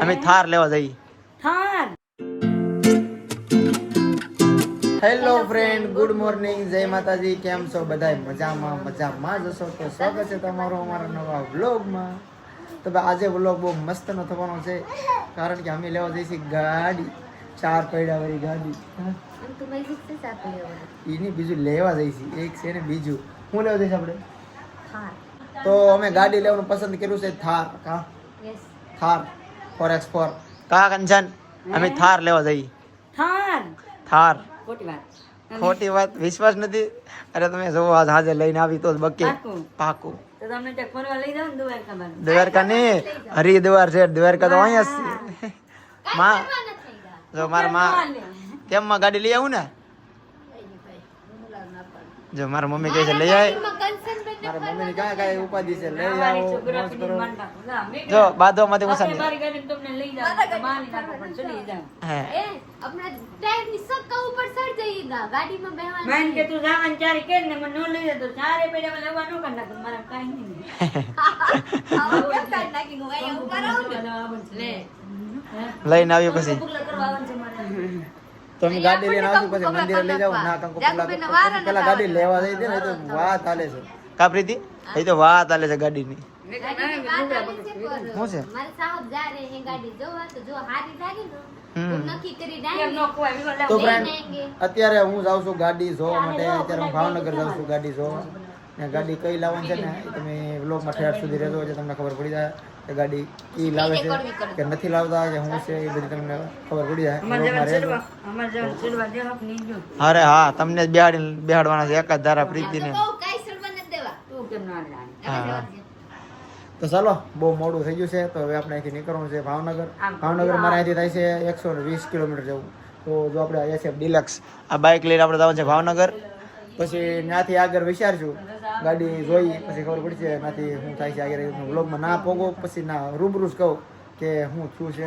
અમે થાર લેવા જઈએ. Thar. Hello friend, good morning, જય માતાજી. કેમ છો બધા? મજામાં જશો તો સ્વાગત છે તમારું અમારા નવા વ્લોગમાં. તો ભાઈ આજે વ્લોગ બહુ મસ્તનો થવાનો છે, કારણ કે અમે લેવા જઈશું ગાડી, 4 પૈડા વાળી ગાડી. એની બીજું લેવા જઈશું, એક છે ને બીજું હું લેવા જઈશ આપણે. તો અમે ગાડી લેવાનું પસંદ કર્યું છે થાર. થાર 4x4. કા કંચન, અમે થાર લેવા જઈએ. થાર. થાર. ખોટી વાત, વિશ્વાસ નથી. અરે તમે જોવો, આજ હાજર લઈને આવી તો બકે પાકું. તો તમને ત્યાં ફરવા લઈ જાવ ને દ્વારકા. દ્વારકા ને હરિદ્વાર છે, દ્વારકા તો અહીંયા જ છે. માં જો મારા માં કેમ માં ગાડી લઈ આવું ને, જો મારા મમ્મી કહે છે લઈ આવે. મારા મમ્મી ની કાંઈ કાંઈ ઉપાધિ છે, લઈ આવો મોજ કરો. જો બાદોમાંથી ઉસાની મારી ગાડી તમને લઈ જાવ, માની નાખો પણ ચડી જાવ. હે अपना टायर ની સક્કા ઉપર સર જઈએગા ગાડી માં બેહવાનું. મેન કે તું જાવન ચારી કે ને મને નો લઈ જાય તો ચારે પેડા માં લેવા નો કર નાખ, મારા કાઈ નહીં. આવો કેમ કાઢ નાખી હું અહીંયા ઉપર આવું ને લે લઈને આવ્યો પછી પુગલા કરવા આવવાનું છે મારે. તો અમે ગાડી લઈને આવશું, પછી મંદિરે લઈ જાવ ના કંકુ પેલા ગાડી લેવા જઈ દે ને, તો વાત હાલે છે. કા પ્રીતિ, એ તો વાત હાલે છે ગાડીની. શું છે? મારે સાહેબ જા રહે હે ગાડી જોવા તો જો હારી લાગે ને તો નક્કી કરી ડાયરેક્ટ નો કોઈ વિલો તો ફ્રેન્ડ અત્યારે હું જાઉં છું ગાડી જોવા માટે. અત્યારે હું ભાવનગર જાઉં છું ગાડી જોવા, ને ગાડી કઈ લાવવાની છે ને એ તમે વ્લોગમાં ઠેઠ સુધી રહેજો, એટલે તમને ખબર પડી જાય કે ગાડી ઈ લાવે છે કે નથી લાવતા, કે હું છે એ બધી તમને ખબર પડી જાય. વ્લોગમાં રહેજો. અમાર જેવા ચડવા દેવા નહીં જો. અરે હા, તમને જ બેહાડવાના છે એક જ ધારા પ્રીતિને. તો કાઈ સળવા ન દેવા તું કેમ ના લાગે? હા તો ચાલો, બહુ મોડું થઈ ગયું છે, તો હવે આપણે અહીંથી નીકળવાનું છે ભાવનગર. ભાવનગર મારે અહીંથી થાય છે 120 કિલોમીટર જવું. તો જો આપણે SF ડિલક્સ આ બાઇક લઈને આપણે જવાનું છે ભાવનગર. પછી ત્યાંથી આગળ વિચારશું, ગાડી જોઈ પછી ખબર પડશે ત્યાંથી શું થાય છે આગળ. વ્લોગમાં ના પોગો પછી ના રૂબરૂ જ કહું કે હું છું છે,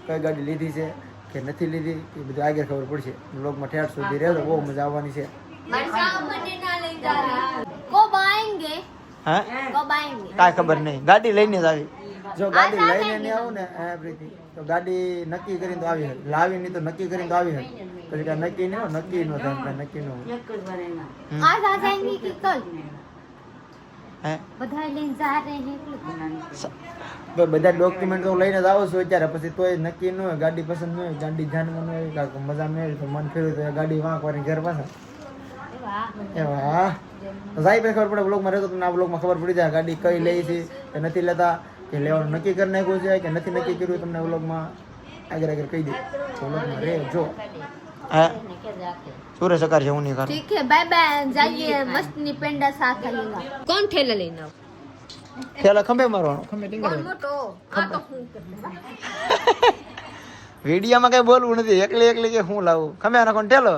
કઈ ગાડી લીધી છે કે નથી લીધી, એ બધું આગળ ખબર પડશે. વ્લોગમાં ઠેઠ સુધી રહેજો, બહુ મજા આવવાની છે. મારે સાહેબ મને ના લઈ જા રહે કબ આएंगे હા कब आएंगे કાંઈ ખબર નહીં, ગાડી લઈને જ આવી. જો ગાડી લઈને નહીં આવું ને પ્રીતિ, તો ગાડી નક્કી કરીને તો આવી હોય, લાવી નહીં તો નક્કી કરીને તો આવી હોય. પછી કાંઈ નક્કી નહીં હોય, નક્કી ન થાય, કાંઈ નક્કી ન હોય. એક જ વાર એના. आज आ जाएंगे कि कल હે બધા લઈને જા રહે હે બધા ડોક્યુમેન્ટ તો લઈને જ આવો છો અત્યારે, પછી તોય નક્કી ન હોય, ગાડી પસંદ ન હોય, ગાડી ધ્યાનમાં ન હોય, કાંઈક મજા ન હોય તો મન ફેરવું તો ગાડી વાંક વાળી ઘર પાછા એવા જાય પછી ખબર પડે. બ્લોગમાં રહેતો તમને આ બ્લોગમાં ખબર પડી જાય ગાડી કઈ લઈ છે કે નથી લેતા, કે લેવાનું નક્કી કરી નાખ્યું છે કે નથી નક્કી કર્યું, તમને બ્લોગમાં આગળ આગળ કહી દે. બ્લોગમાં રે જો હા સુરેશ સકાર છે, હું નહીં કરું. ठीक है बाय बाय जाइए मस्त ની પેંડા સાથ આવીगा कौन ठेला लेना हो પેલા ખંભે મારવાનો, ખંભે ટીંગાડો. मोटो आ तो હું વિડીયોમાં કઈ બોલવું નથી, એકલી એકલી કે હું લાવું. ખંભે નાખો ઠેલો.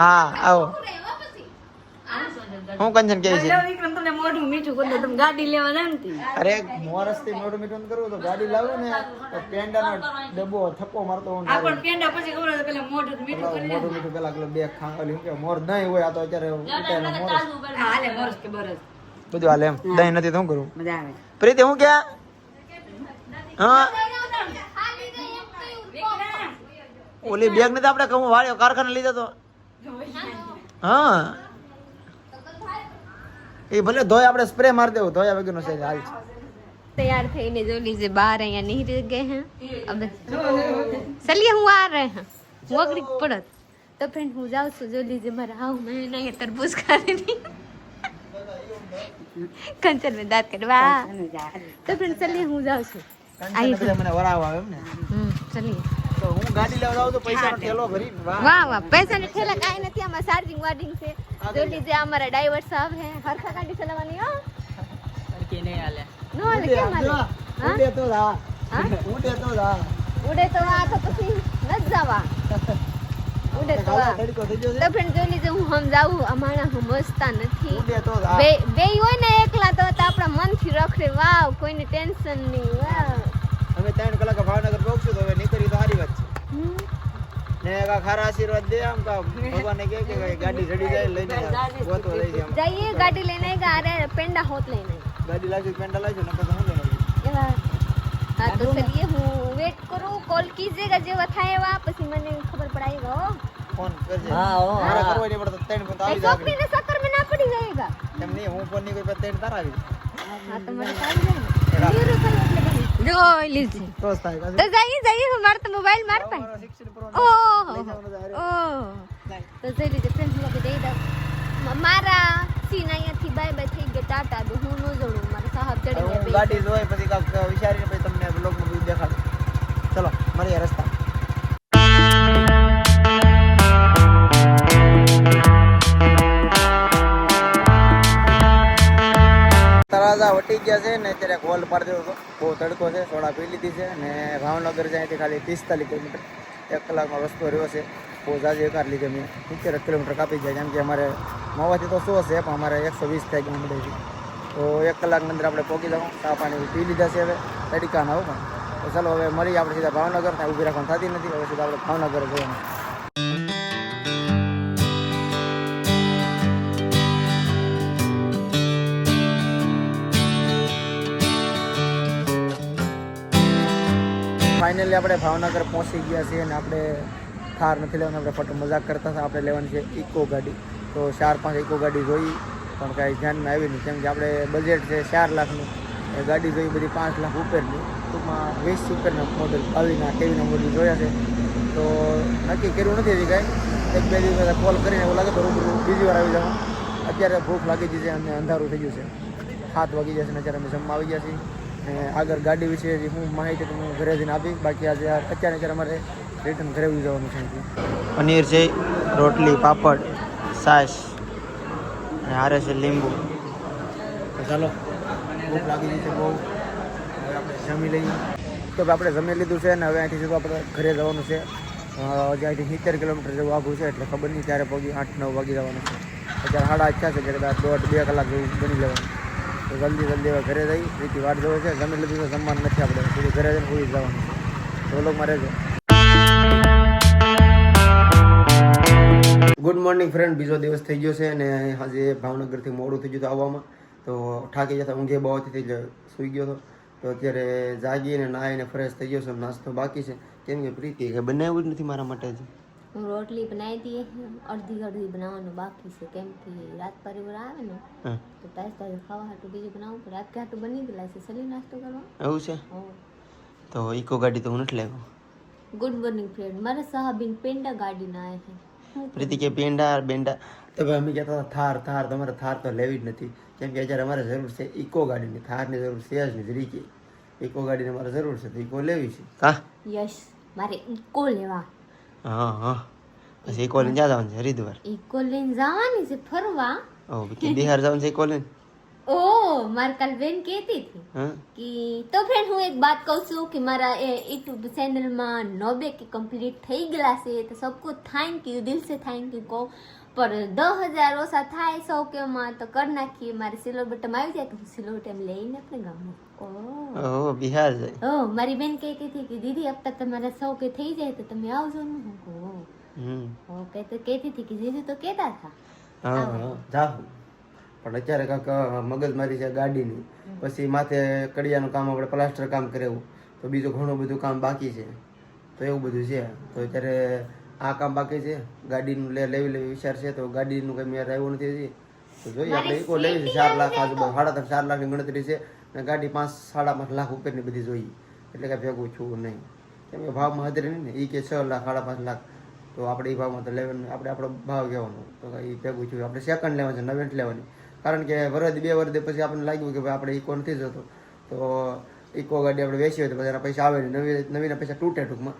હા આવો. હું કંચન કહે છે, લે વિક્રમ તમને મોઢું મીઠું કરી દે, તમે ગાડી લેવા જાવ ને તી. અરે મોરસથી મોઢું મીઠું કરવું તો ગાડી લાવું ને તો પેંડાનો ડબ્બો થપ્પો મારતો હું આ પણ પેંડા પછી ખબર હોય પેલા મોઢું મીઠું કરી દે. મોઢું મીઠું પેલા બે ખાંગલી કે મોર નહીં હોય, આ તો અત્યારે ઉતારેલો મોરસ હાલે મોરસ કે બરસ બધું હાલે. એમ દહીં નથી તો શું કરું? મજા આવે. પ્રીતિ હું ક્યાં? હા ઓલી બેગ નથી આપણે કહું વાળ્યો કારખાને લઈ જતો. હા એ ભલે ધોય, આપણે સ્પ્રે મારી દેવું, ધોયા વગરનો છે હાલ છે. तैयार થઈને જો લીજે બહાર અહીંયા નીકળ ગए हैं अब चलिए હું आ रहे हैं હું અગડી પડત તો ફ્રેન્ડ હું જાઉં છું. જો લીજે મારા હાવ મેં અહીંયા તરબૂચ ખાધી હતી કંચન में दांत कटवा तो फ्रेंड चलिए હું જાઉં છું. કંચન પછી મને વરાવ આવે એમ ને. ચલીએ તો હું ગાડી લેવા જાઉં તો પૈસાનો થેલો ભરી. વાહ વાહ પૈસા ને ઠેલા કાંઈ નથી, આમાં ચાર્જિંગ વાર્જિંગ છે. જો લીજે અમારા ડ્રાઈવર સાહેબ હે હરખા ગાડી ચલાવવાની. હો કે નહીં હાલે. નો હાલે કેમ હાલે? ઉડે તો જા, હા ઉડે તો જા. ઉડે તો આ તો પછી ન જવા ઉડે તો આ તડકો થઈ ગયો છે. તો ફ્રેન્ડ જોઈ લીજે હું સમજાવું અમારા સમજતા નથી. ઉડે તો જા. બે હોય ને એકલા તો આપણા મનથી રખડે. વાવ કોઈને ટેન્શન નહીં. વાવ અમે 3 કલાક ભાવનગર પહોંચ્યું તો હવે નીકળી તો સારી વાત છે ને. કા ખારા આશીર્વાદ દે આમ કા ભગવાનને કહે કે ગાડી ચડી જાય લઈને ગોતો લઈ જાય. જઈએ ગાડી લઈને આય અરે પેંડા હોત લઈને ગાડી લાગી પેંડા લાગી નકર તો હું લઈને એવા हाँ तो चलिए હું વેટ કરું કોલ કીजिएगा જેવા થાય એવા પછી મને ખબર પડાएगा હો ફોન કરજે हाँ ओ મારે કરવો નહીં પડતો ત્રણ ફોન તો આવી જાય ચોકડી ને સકર में ना पड़ी जाएगा એમ નહીં હું ફોન નહીં કોઈ ત્રણ તારા આવી हाँ तो મને આવી જાય હીરો થાય એટલે બની જો લીજી તો થાય તો જઈએ માર તો મોબાઈલ માર પાસે 16 પ્રો ઓહ તો જઈ લીજે ફ્રેન્ડ લોકો દઈ દઉં મારા સીન અહીંયાથી બાય બાય થઈ ગયા ટાટા દો હું ન જોડું મારા સાહેબ ચડી ગયા હું ગાડી જોઈ પછી કાક વિચારીને પછી તમને બ્લોગમાં બધું દેખાડું ચલો મળીએ રસ્તા તળાજા વટી ગયા છે ને અત્યારે કોલ પાડી દેવો હતો બહુ તડકો છે સોડા પી લીધી છે ને ભાવનગર જાય ખાલી 45 કિલોમીટર 1 કલાકનો રસ્તો રહ્યો છે બહુ જાજી એકાર લીધે મેં 70 કિલોમીટર કાપી જાય કેમ કે અમારે મોવાથી તો 100 છે પણ અમારે 120 થાય કિલોમીટર તો 1 કલાકની અંદર આપણે પહોંચી જવું ચા પાણી પી લીધા છે હવે તડકા ના પણ તો ચાલો હવે મળી આપણે સીધા ભાવનગર ત્યાં ઊભી રાખવાની થતી નથી હવે સીધા આપણે ભાવનગર જવાનું ફાઇનલી આપણે ભાવનગર પહોંચી ગયા છીએ અને આપણે થાર નથી લેવાની આપણે ફોટો મજાક કરતા હતા આપણે લેવાની છે ઇકો ગાડી તો 4-5 ઇકો ગાડી જોઈ પણ કાંઈ ધ્યાનમાં આવી નહીં કેમ કે આપણે બજેટ છે 4 લાખનું એ ગાડી જોઈ બધી 5 લાખ ઉપરની ટૂંકમાં 20 ઉપરના મોડલ 22ના કેવીના મોડલ જોયા છે તો નક્કી કર્યું નથી હજી કાંઈ 1-2 દિવસ કોલ કરીને એવું લાગે તો રૂબરૂ બીજી વાર આવી જવું અત્યારે ભૂખ લાગી ગઈ છે અને અંધારું થઈ ગયું છે 7 વાગી જશે ને અત્યારે અમે જમવા આવી ગયા છીએ અને આગળ ગાડી વિશે હું માહિતી તમને ઘરે જઈને આપી બાકી આજે અત્યારે અમારે રિટર્ન ઘરે આવી જવાનું છે પનીર છે રોટલી પાપડ છાશ અને હારે છે લીંબુ તો ચાલો ભૂખ લાગી ગઈ છે બહુ હવે આપણે જમી લઈએ તો આપણે જમી લીધું છે ને હવે અહીંથી સીધું આપણે ઘરે જવાનું છે હજી અહીંથી 70 કિલોમીટર જેવું આઘું છે એટલે ખબર નહીં ત્યારે પગી 8-9 વાગી જવાનું છે અત્યારે 8:30 છે એટલે 1.5-2 કલાક જેવું બની લેવાનું તો જલ્દી હવે ઘરે જઈ રીતિ વાટ જોવે છે જમી લીધું તો જમવાનું નથી આપણે સીધું ઘરે જઈને પૂરી જવાનું છે તો લોકોમાં રહેજો ગુડ મોર્નિંગ ફ્રેન્ડ બીજો દિવસ થઈ ગયો છે અને આજે ભાવનગરથી મોડું થઈ ગયું હતું આવવામાં તો થાકી જતા ઊંઘે બહુ થઈ ગયો સૂઈ ગયો હતો તો અત્યારે જાગીને નાહીને ફ્રેશ થઈ ગયો છે નાસ્તો બાકી છે કેમ કે પ્રીતિ કે બનાવ્યું જ નથી મારા માટે જ હું રોટલી બનાવી દી અડધી બનાવવાનું બાકી છે કેમ કે રાત પરિવાર આવે ને તો તાજ ખાવા હાટું બીજું બનાવવું પડે રાત હાટું બની ગયેલા છે સલી નાસ્તો કરવા એવું છે તો ઇકો ગાડી તો હું નથી લેવો ગુડ મોર્નિંગ ફ્રેન્ડ મારા સાહેબીન પેંડા ગાડી ના આવે છે પ્રીતિ કે પેંડા બેંડા તો ભાઈ અમે કહેતા હતા થાર તમારે થાર તો લેવી જ નથી કેમ કે અત્યારે અમારે જરૂર છે ઇકો ગાડીની થારની જરૂર છે જ નહીં જરી કે ઇકો ગાડીની અમારે જરૂર છે તો ઇકો લેવી છે હા યસ મારે ઇકો લેવા હા પછી ઇકો લઈને જ્યાં જવાનું છે હરિદ્વાર ઇકો લઈને જવાની છે ફરવા ઓ કે બિહાર જવાનું છે ઇકો લઈને ઓ માર કાલ બેન કહેતી હતી હા કે તો ફ્રેન્ડ હું એક બાત કહું છું કે મારા યુટ્યુબ ચેનલમાં 90 કે કમ્પ્લીટ થઈ ગયા છે તો સબકો થેન્ક યુ દિલ से थैंक यू કહું પણ 10,000 ઓછા થાય 100 કે માં તો કર નાખીએ મારે સિલ્વર બટન આવી જાય તો હું સિલ્વર બટન લઈને આપણે ગામમાં ઓ બિહાર જાય ઓ મારી બેન કહેતી હતી કે દીદી अब तक તમારા 100 કે થઈ જાય તો તમે આવજો ને હું કહું ઓકે તો કહેતી હતી કે દીદી તો કહેતા હતા હા જાઉં પણ અત્યારે કાંક મગજમારી છે ગાડીની પછી માથે કડિયાનું કામ આપણે પ્લાસ્ટર કામ કરેવું તો બીજું ઘણું બધું કામ બાકી છે તો એવું બધું છે તો અત્યારે આ કામ બાકી છે ગાડીનું લેવી વિચાર છે તો ગાડીનું કંઈ મેર આવ્યું નથી તો જોઈએ આપણે ઇકો લેવી છે 4 લાખ આજુબાજુ 4.5 લાખની ગણતરી છે અને ગાડી 5-5.5 લાખ ઉપરની બધી જોઈએ એટલે કાંઈ ભેગું છું નહીં કેમ કે ભાવમાં હાજરી નહીં ને એ કે 6 લાખ 5.5 લાખ તો આપણે એ ભાવમાં તો લેવાનું આપણે આપણો ભાવ કહેવાનો તો એ ભેગું છું આપણે સેકન્ડ લેવાની છે નવેન્ટ લેવાની કારણ કે વરદ 2 વર્ષ પછી આપણને લાગ્યું કે ભાઈ આપણે ઇકો નથી જતો તો ઇકો ગાડી આપણે વેચી હોય તો પછી એના પૈસા આવે નહીં નવીના પૈસા તૂટે ટૂંકમાં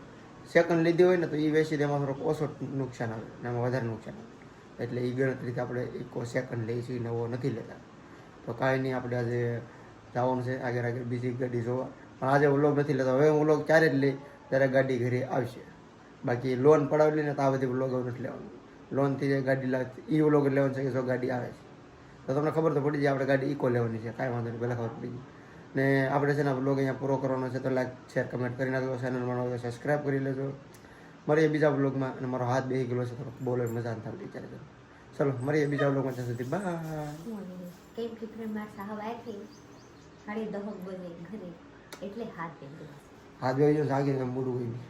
સેકન્ડ લીધી હોય ને તો એ વેચી તેમાં થોડોક ઓછો નુકસાન આવે ને એમાં વધારે નુકસાન આવે એટલે એ ગણતરીથી આપણે ઇકો સેકન્ડ લઈએ છીએ નવો નથી લેતા તો કાંઈ નહીં આપણે આજે જવાનું છે આગળ બીજી ગાડી જોવા પણ આજે વ્લોગ નથી લેતા હવે હું વ્લોગ ક્યારે જ લઈ ત્યારે ગાડી ઘરે આવશે બાકી લોન પડાવેલી ને તો આ બધી વ્લોગ નથી લેવાનું લોનથી જે ગાડી એ વ્લોગ લેવાનું છે કે જો ગાડી આવે છે તો તમને ખબર તો પડી જાય આપણે ગાડી ઇકો લેવાની છે કાંઈ વાંધો નહીં પહેલાં ખબર પડી ગઈ ને આપણે છે ને વ્લોગ અહીંયા પૂરો કરવાનો છે તો લાઈક શેર કમેન્ટ કરી નાખજો ચેનલમાં સબસ્ક્રાઈબ કરી લેજો મળીએ બીજા વ્લોગમાં અને મારો હાથ બેસી ગયેલો છે થોડોક બોલો મજા નથી આવતી વિચારે ચલો મળીએ બીજા વ્લોગમાં ત્યાં સુધી બાય કેમ કે ફ્રેન્ડ મારા સાહેબ આવી 10:30 બજે ઘરે એટલે હાથ પહેર્યો હાથ જોઈ જો જાગીને મોડું હોય નહીં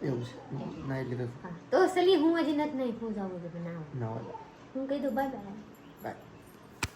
એવું છે ના એટલે તો હા તો સલી હું હજી નથી નહીં હું જાઉં તો ના ના હોય હું કહી દઉં બાય બાય